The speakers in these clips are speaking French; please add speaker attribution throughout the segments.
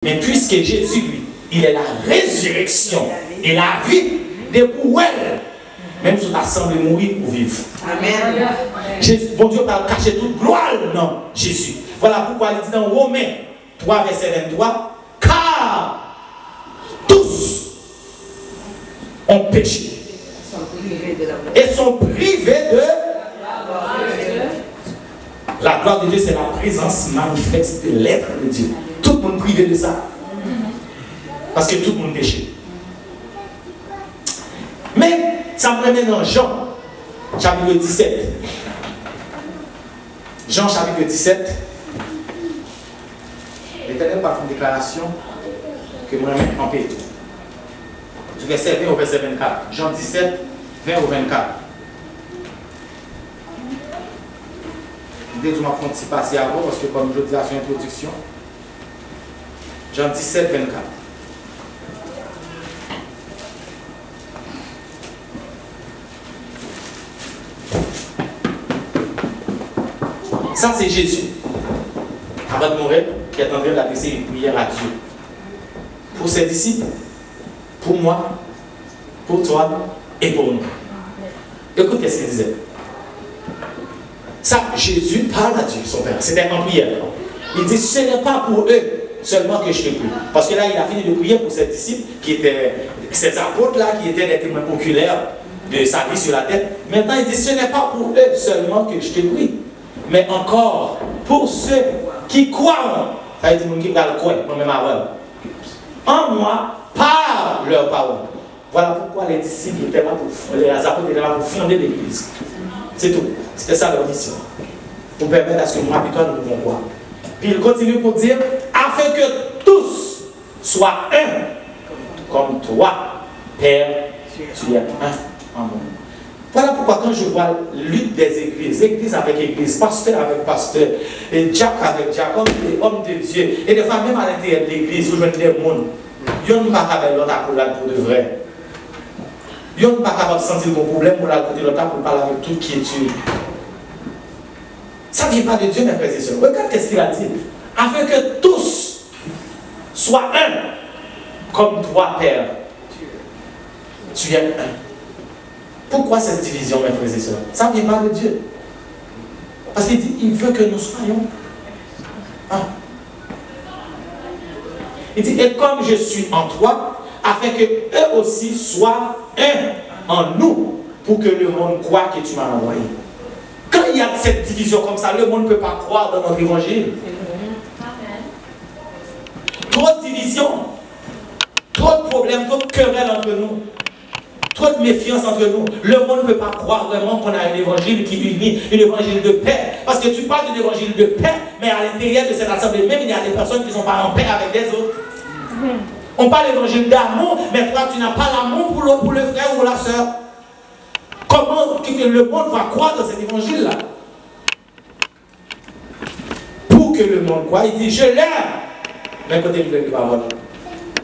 Speaker 1: Mais puisque Jésus, lui, il est la résurrection et la vie, de pour elle, même si tu as semblé mourir ou vivre.
Speaker 2: Amen.
Speaker 1: Bon Dieu va cacher toute gloire dans Jésus. Voilà pourquoi il dit dans Romains 3, verset 23, car tous ont péché et sont privés de la gloire de Dieu. C'est la présence manifeste de l'être de Dieu. Tout le monde privé de ça. Parce que tout le monde péché. Mais ça me ramène dans Jean, chapitre 17. Jean, chapitre 17. L'Éternel part une déclaration que je me ramène en paix. Du verset 20 au verset 24. Jean 17, 20 au 24. Dès que je m'en petit passer avant, parce que comme je dis à son introduction, Jean 17, 24. Ça, c'est Jésus, avant de mourir, qui est en train d'adresser une prière à Dieu. Pour ses disciples, pour moi, pour toi et pour nous. Écoute ce qu'il disait. Ça, Jésus parle à Dieu, son Père. C'était en prière. Il dit, ce n'est pas pour eux seulement que je te prie. Parce que là, il a fini de prier pour ses disciples, qui étaient ces apôtres-là, qui étaient des témoins oculaires de sa vie sur la terre. Maintenant, il dit, ce n'est pas pour eux seulement que je te prie, mais encore pour ceux qui croient. Ça veut dire qui va le croire, moi-même avant. En moi, par leur parole. Voilà pourquoi les disciples étaient là pour, les apôtres étaient là pour fonder l'église. C'est tout. C'était ça leur mission. Pour permettre à ce que moi et toi nous pouvons croire. Puis il continue pour dire, afin que tous soient un, comme toi, Père, tu es un en moi. Voilà pourquoi quand je vois lutte des églises, église avec église, pasteur avec pasteur, et diacre avec diacre, homme de Dieu, et des fois même à l'intérieur de l'église, où je vois des mondes, ils n'ont pas capable l'autre pour de vrai. Ils n'ont pas capable de sentir mon problème pour la côté de l'autre pour parler avec toute quiétude. Ça ne vient pas de Dieu, mes frères et sœurs. Regarde ce qu'il a dit. Afin que tous soient un, comme toi, Père. Tu es un. Pourquoi cette division, mes frères et sœurs? Ça ne vient pas de Dieu. Parce qu'il dit, il veut que nous soyons un. Il dit, et comme je suis en toi, afin que eux aussi soient un en nous, pour que le monde croie que tu m'as envoyé. Quand il y a cette division comme ça, le monde ne peut pas croire dans notre évangile. Trop de division, trop de problèmes, trop de querelles entre nous, trop de méfiance entre nous. Le monde ne peut pas croire vraiment qu'on a un évangile qui unit, un évangile de paix. Parce que tu parles d'un évangile de paix, mais à l'intérieur de cette assemblée même, il y a des personnes qui ne sont pas en paix avec les autres. On parle d'évangile d'amour, mais toi, tu n'as pas l'amour pour le frère ou la soeur. Comment le monde va croire dans cet évangile-là? Pour que le monde croie, il dit, je l'aime. Mais côté de la parole.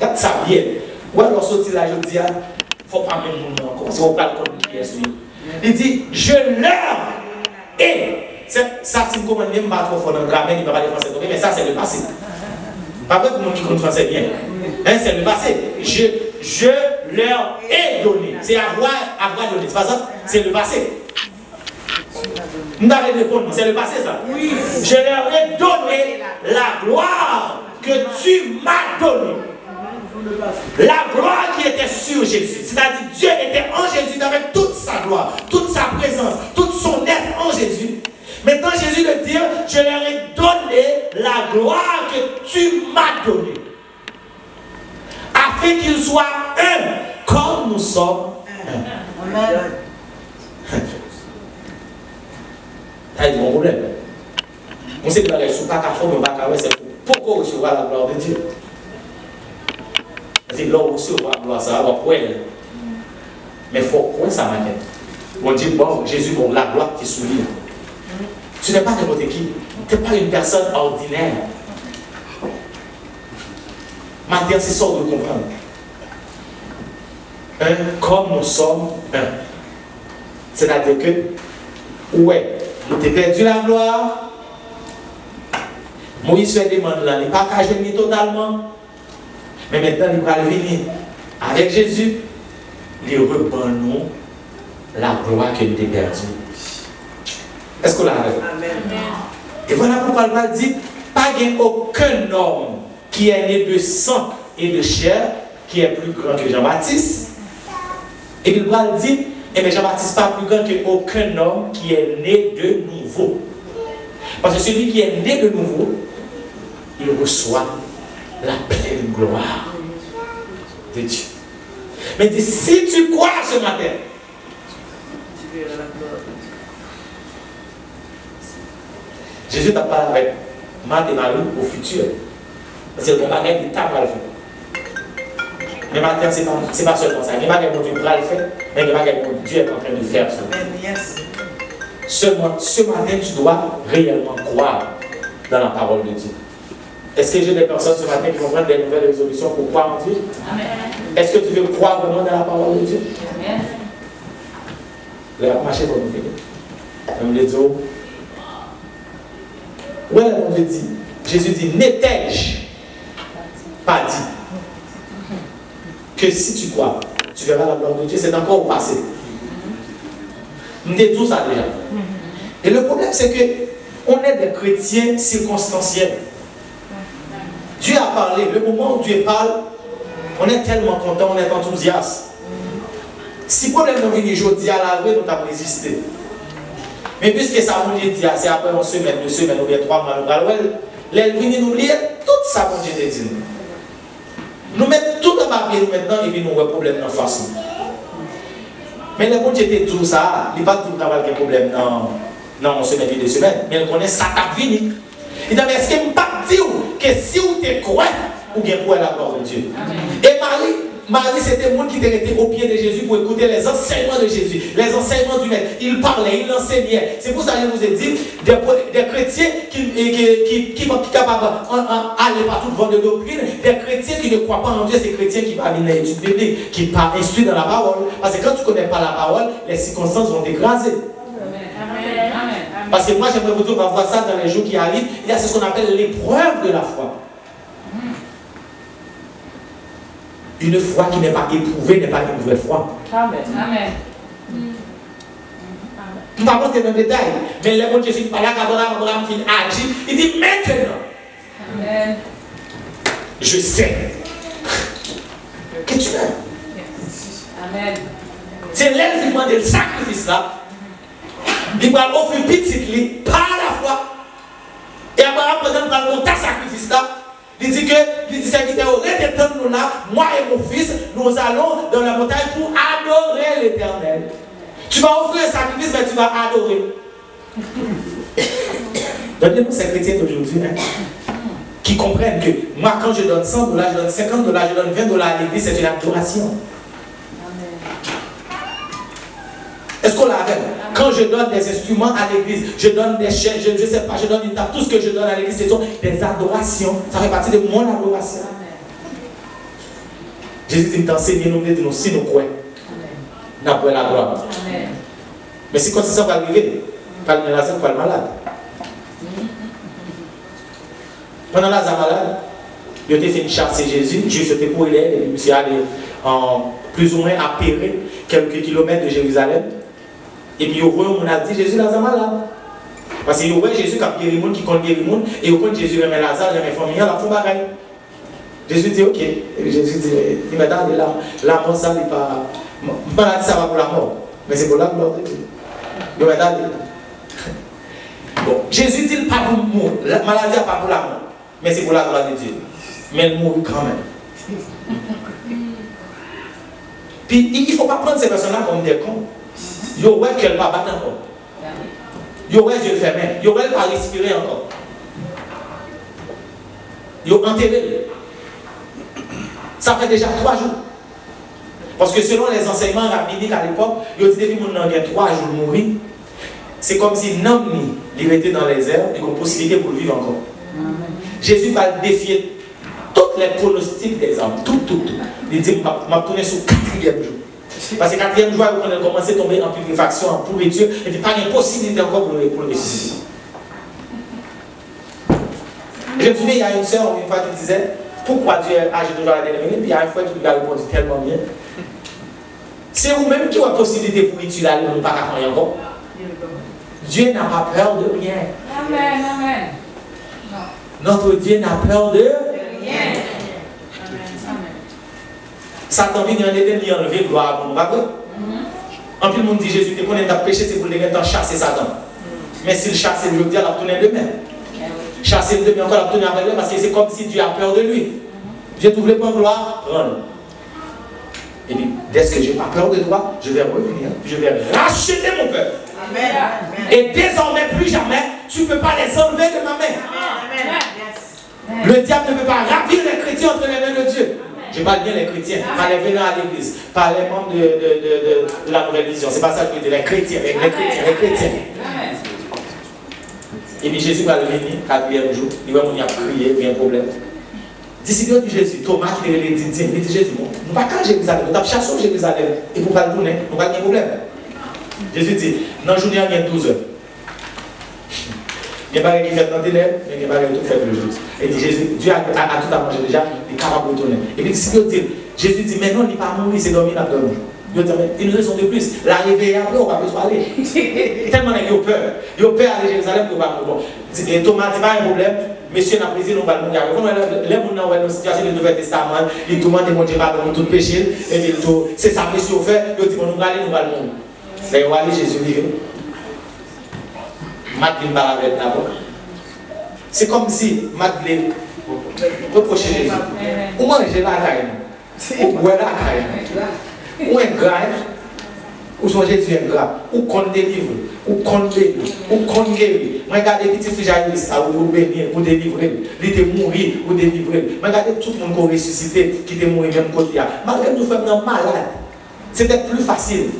Speaker 1: Quand ça vient, ou alors sortir là, je dis, il ne faut pas mettre le monde encore. Si on parle comme une pièce, il dit, je l'aime. Et ça, si vous comprenez même pas trop fort dans le grammaire, il ne va pas parler français, mais ça, c'est le passé. Pas vrai que le monde qui comprend français bien. Hein, c'est le passé. Je leur ai donné. C'est avoir donné. C'est pas ça? C'est le passé. Vous n'avez pas répondre. C'est le passé, ça? Oui. Je leur ai donné la gloire que tu m'as donnée. La gloire qui était sur Jésus. C'est-à-dire Dieu était en Jésus avec toute sa gloire, toute sa présence, tout son être en Jésus. Maintenant, Jésus le dit, je leur ai donné la gloire que tu m'as donnée. Afin qu'ils soient un, comme nous sommes un. Amen. C'est mon problème. On sait que dans les sous-pacs, on va c'est pourquoi recevoir la gloire de Dieu. C'est là où recevoir la gloire, ça va avoir quoi. Mais il faut quoi ça m'inquiète. On dit, bon, Jésus, bon, la gloire qui souligne. Tu n'es pas n'importe qui. Tu n'es pas une personne ordinaire. Maintenant, c'est ça de comprendre. Un comme nous sommes un. C'est-à-dire que, ouais, nous t'ai perdu la gloire. Moïse fait demande là, il n'est pas qu'à gêner totalement. Mais maintenant, il va venir avec Jésus, il reprend nous la gloire qu'il a perdue. Est-ce qu'on l'a vu? Et voilà pourquoi il va dire, pas aucun homme qui est né de sang et de chair, qui est plus grand que Jean-Baptiste. Et il va dire, eh bien Jean-Baptiste n'est pas plus grand qu'aucun homme qui est né de nouveau. Parce que celui qui est né de nouveau, il reçoit la pleine gloire de Dieu. Mais dis, si tu crois ce matin, tu verras la gloire de Dieu. Jésus t'a parlé avec Marthe et Marie au futur. C'est le bon bagage qui t'a pas le fait. Mais maintenant, ce n'est pas seulement ça. Il y a des choses que Dieu va le faire, mais il y a des choses que Dieu est en train de faire. Seulement, ce matin, tu dois réellement croire dans la parole de Dieu. Est-ce que j'ai des personnes ce matin qui vont prendre des nouvelles résolutions pour croire en Dieu? Amen. Est-ce que tu veux croire vraiment dans la parole de Dieu? Amen. Le marché va nous finir. Comme les autres. Ouais, on te dit, Jésus dit, n'étais-je pas dit que si tu crois, tu verras la gloire de Dieu, c'est encore au passé. Nous disons tout ça déjà. Et le problème, c'est que on est des chrétiens circonstanciels. Dieu a parlé. Le moment où Dieu parle, on est tellement content, on est enthousiaste. Si le problème est venu aujourd'hui à la vraie, nous avons résisté. Mais puisque ça vous dit, c'est après une semaine, 2 semaines, ou bien 3 mois, nous allons les venir nous lire tout ça qu'on Dieu dit. Nous mettons tout en papier maintenant et puis nous avons un problème dans la face. Mais le bon Dieu te dit ça, il n'y a pas tout le travail qui a un problème dans une semaine et 2 semaines, mais il connaît ça qui a venu. Il dit, mais est-ce qu'il ne peut pas dire que si vous te croyez, ou bien pour la gloire de Dieu? Amen. Et Marie, c'était le monde qui était au pied de Jésus pour écouter les enseignements de Jésus, les enseignements du Maître. Il parlait, il enseignait. C'est pour ça que je vous ai dit, des chrétiens qui sont capables d'aller partout devant de doctrine, des chrétiens qui ne croient pas en Dieu, ces chrétiens qui parlent dans l'étude biblique, qui parlent instruits dans la parole. Parce que quand tu ne connais pas la parole, les circonstances vont t'écraser. Parce que moi, j'aimerais vous dire, on va voir ça dans les jours qui arrivent. Il y a ce qu'on appelle l'épreuve de la foi. Une foi qui n'est pas éprouvée n'est pas une vraie foi. Amen. Amen. Je ne vais pas rentrer dans le détail, mais le bon Jésus parle là, Abraham agit, il dit maintenant, Amen. Je sais que tu aimes. Amen. C'est l'élèvement du sacrifice là. Il va offrir petit par la foi. Et Abraham pendant ta sacrifice là. Il dit que les serviteurs retentent nous là, moi et mon fils, nous allons dans la montagne pour adorer l'Éternel. Tu vas offrir un sacrifice, mais tu vas adorer. Donnez-nous ces chrétiens d'aujourd'hui qui comprennent que moi, quand je donne 100 $, je donne 50 $, je donne 20 $ à l'église, c'est une adoration. Est-ce qu'on l'a fait? Quand je donne des instruments à l'église, je donne des chaînes, je ne sais pas, je donne une table, tout ce que je donne à l'église, ce sont des adorations. Ça fait partie de mon adoration. Jésus dit, t'enseigner, nous dit, si nous croyons, nous avons la gloire. Mais si quand ça va arriver, pas le Lazare, pas le malade. Pendant Lazare malade, il a fini chasser Jésus, Jésus était pour il et il s'est allé plus ou moins à Péré, quelques kilomètres de Jérusalem. Et puis, on a dit Jésus Lazare malade. Parce que Jésus qui a guéri le monde, qui compte guérir le monde, et Jésus remet Lazare, remet famille, il a fait bagaille. Jésus dit ok. Et Jésus dit, il m'a dit la mort, ça n'est pas. Maladie, ça va pour la mort. Mais c'est pour la gloire de Dieu. Il m'a dit. Bon, Jésus dit pas pour mourir. La maladie n'est pas pour la mort. Mais c'est pour la gloire de Dieu. Mais il mourit quand même. Puis il ne faut pas prendre ces personnes-là comme des cons. Il y aurait qu'elle ne va pas battre encore. Il y aurait les yeux fermés. Il y aurait pas respirer encore. Il y aurait enterré. Ça fait déjà 3 jours. Parce que selon les enseignements rabbiniques à l'époque, il y a dit que mon a 3 jours de mourir. C'est comme si l'homme était dans les airs et qu'on a possibilité pour le vivre encore. Jésus va défier toutes les pronostics des hommes. Tout. Il dit, je vais tourner sur le 4e jour. Parce que le 4e jour, on a commencé à tomber en putréfaction, en pourriture, et puis pas de possibilité encore pour le ressusciter. Je me souviens, il y a une soeur, une fois, qui disait, pourquoi Dieu agit toujours à la dernière minute, puis il y a un fois qui lui a répondu tellement bien. C'est vous-même qui avez la possibilité pour utiliser la nous pas qu'à faire encore. Dieu n'a pas peur de rien.
Speaker 2: Amen, amen.
Speaker 1: Notre Dieu n'a peur de
Speaker 2: rien.
Speaker 1: Satan vient en aider, lui enlever gloire pour nous, pas vrai? En plus, le monde dit Jésus, tu connais ta péché, c'est pour les gens chasser Satan. Mais s'il chasse, il veut dire la tourner demain. Chasser demain, encore la tourner après demain, parce que c'est comme si Dieu a peur de lui. Dieu te voulait prendre gloire, prends-le. Et puis, dès que je n'ai pas peur de toi, je vais revenir, je vais racheter mon peuple.
Speaker 2: Amen.
Speaker 1: Et désormais, plus jamais, tu ne peux pas les enlever de ma main.
Speaker 2: Amen.
Speaker 1: Le diable ne peut pas ravir les chrétiens entre les mains de Dieu. Je parle bien les chrétiens, pas les venants à l'église, pas les membres de la nouvelle vision. C'est pas ça que je veux dire, les chrétiens, les chrétiens. Et puis Jésus va venir, 4e jour, il va venir prier, il y a un problème. Disciples de Jésus, Thomas qui était dit, il dit Jésus, nous ne pas qu'à Jérusalem, nous avons chassé Jérusalem, et pour pas le tourner, nous n'avons pas de problème. Jésus dit, dans la journée, il y a 12 heures. Il n'y a pas qui fait dans tes lèvres, mais il n'y a pas tout fait le jour. Et dit Jésus, Dieu a tout à manger déjà, il est capable de retourner. Et puis Jésus dit, mais non, il n'est pas mort, il s'est dormi après nous. Il dit, mais une raison de plus, la réveiller après, on va plus aller. Tellement il a peur. Il a peur aller à Jérusalem pour pas mourir. Et Thomas dit, pas un problème, monsieur n'a plaisir, nous allons mourir. Les gens dans une situation de Nouveau Testament, ils demandent mon Dieu pardon tout péché, et c'est ça que monsieur fait, ils disent, nous allons mourir. Mais il va aller Jésus dire. Madeleine va avec d'abord. C'est comme si Madeleine reprochait Jésus. Ou manger la caille, ou boire la caille, ou un gras, ou son Jésus un gras, ou qu'on délivre, ou qu'on bénir, ou qu'on guérit. Regardez les petits fils à vous bénir, ou délivrer. Il était mourir, ou délivrer. Regardez tout le monde qui a ressuscité, qui était mort même côté. Malgré nous sommes malades, c'était plus facile.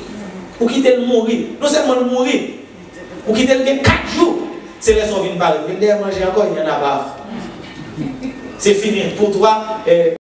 Speaker 1: Pour quitter le mourir, non seulement le mourir. Ou qui t'a 4 jours, c'est les gens qui viennent parler. Ils viennent manger encore, il n'y en a pas. C'est fini. Pour toi,